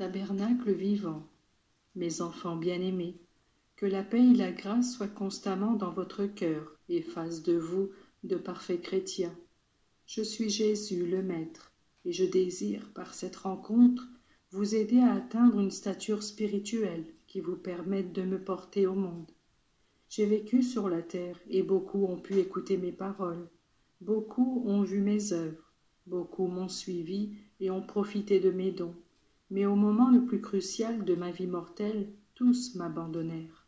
Tabernacle vivant, mes enfants bien-aimés, que la paix et la grâce soient constamment dans votre cœur et fassent de vous de parfaits chrétiens. Je suis Jésus le Maître, et je désire, par cette rencontre, vous aider à atteindre une stature spirituelle qui vous permette de me porter au monde. J'ai vécu sur la terre, et beaucoup ont pu écouter mes paroles. Beaucoup ont vu mes œuvres, beaucoup m'ont suivi et ont profité de mes dons. Mais au moment le plus crucial de ma vie mortelle, tous m'abandonnèrent.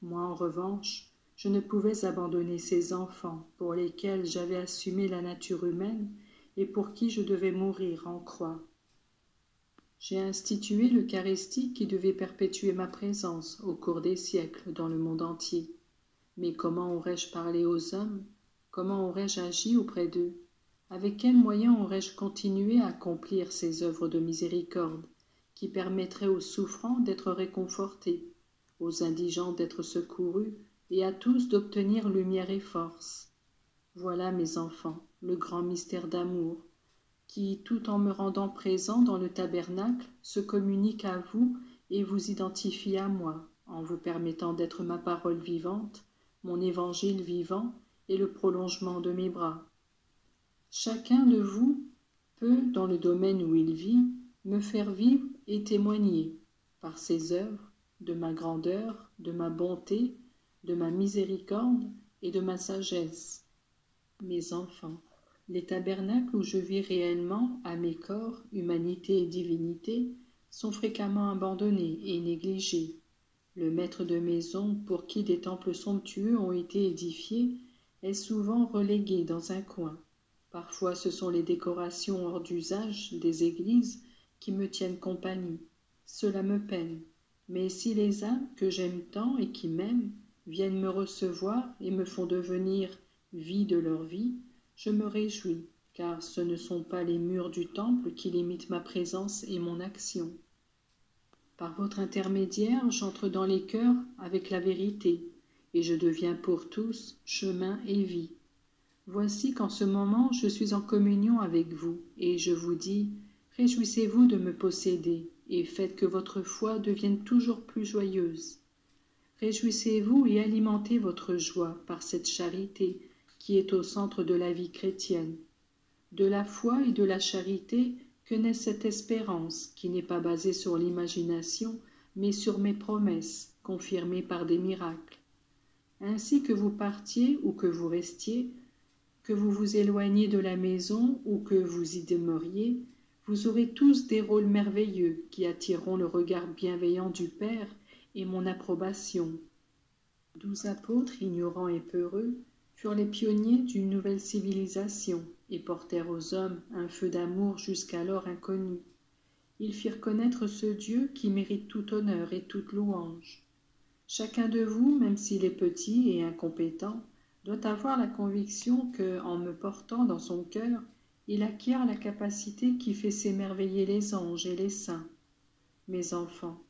Moi, en revanche, je ne pouvais abandonner ces enfants pour lesquels j'avais assumé la nature humaine et pour qui je devais mourir en croix. J'ai institué l'Eucharistie qui devait perpétuer ma présence au cours des siècles dans le monde entier. Mais comment aurais-je parlé aux hommes? Comment aurais-je agi auprès d'eux? Avec quels moyens aurais-je continué à accomplir ces œuvres de miséricorde qui permettraient aux souffrants d'être réconfortés, aux indigents d'être secourus et à tous d'obtenir lumière et force? Voilà, mes enfants, le grand mystère d'amour qui, tout en me rendant présent dans le tabernacle, se communique à vous et vous identifie à moi, en vous permettant d'être ma parole vivante, mon évangile vivant et le prolongement de mes bras. Chacun de vous peut, dans le domaine où il vit, me faire vivre et témoigner, par ses œuvres, de ma grandeur, de ma bonté, de ma miséricorde et de ma sagesse. Mes enfants, les tabernacles où je vis réellement, à mes corps, humanité et divinité, sont fréquemment abandonnés et négligés. Le maître de maison, pour qui des temples somptueux ont été édifiés, est souvent relégué dans un coin. Parfois ce sont les décorations hors d'usage des églises qui me tiennent compagnie. Cela me peine. Mais si les âmes que j'aime tant et qui m'aiment viennent me recevoir et me font devenir vie de leur vie, je me réjouis, car ce ne sont pas les murs du temple qui limitent ma présence et mon action. Par votre intermédiaire, j'entre dans les cœurs avec la vérité, et je deviens pour tous chemin et vie. Voici qu'en ce moment je suis en communion avec vous, et je vous dis, réjouissez-vous de me posséder, et faites que votre foi devienne toujours plus joyeuse. Réjouissez-vous et alimentez votre joie par cette charité qui est au centre de la vie chrétienne. De la foi et de la charité que naît cette espérance qui n'est pas basée sur l'imagination, mais sur mes promesses, confirmées par des miracles. Ainsi que vous partiez ou que vous restiez, que vous vous éloigniez de la maison ou que vous y demeuriez, vous aurez tous des rôles merveilleux qui attireront le regard bienveillant du Père et mon approbation. 12 apôtres, ignorants et peureux, furent les pionniers d'une nouvelle civilisation et portèrent aux hommes un feu d'amour jusqu'alors inconnu. Ils firent connaître ce Dieu qui mérite tout honneur et toute louange. Chacun de vous, même s'il est petit et incompétent, doit avoir la conviction que, en me portant dans son cœur, il acquiert la capacité qui fait s'émerveiller les anges et les saints. Mes enfants,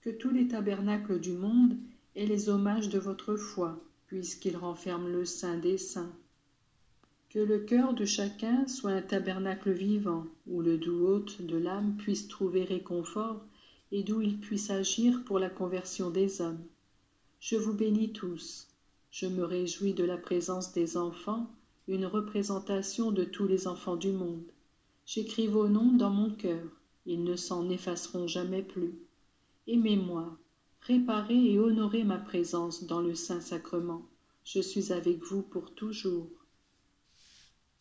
que tous les tabernacles du monde aient les hommages de votre foi, puisqu'ils renferment le Saint des saints. Que le cœur de chacun soit un tabernacle vivant, où le doux hôte de l'âme puisse trouver réconfort et d'où il puisse agir pour la conversion des hommes. Je vous bénis tous. Je me réjouis de la présence des enfants, une représentation de tous les enfants du monde. J'écris vos noms dans mon cœur, ils ne s'en effaceront jamais plus. Aimez-moi, réparez et honorez ma présence dans le Saint-Sacrement. Je suis avec vous pour toujours.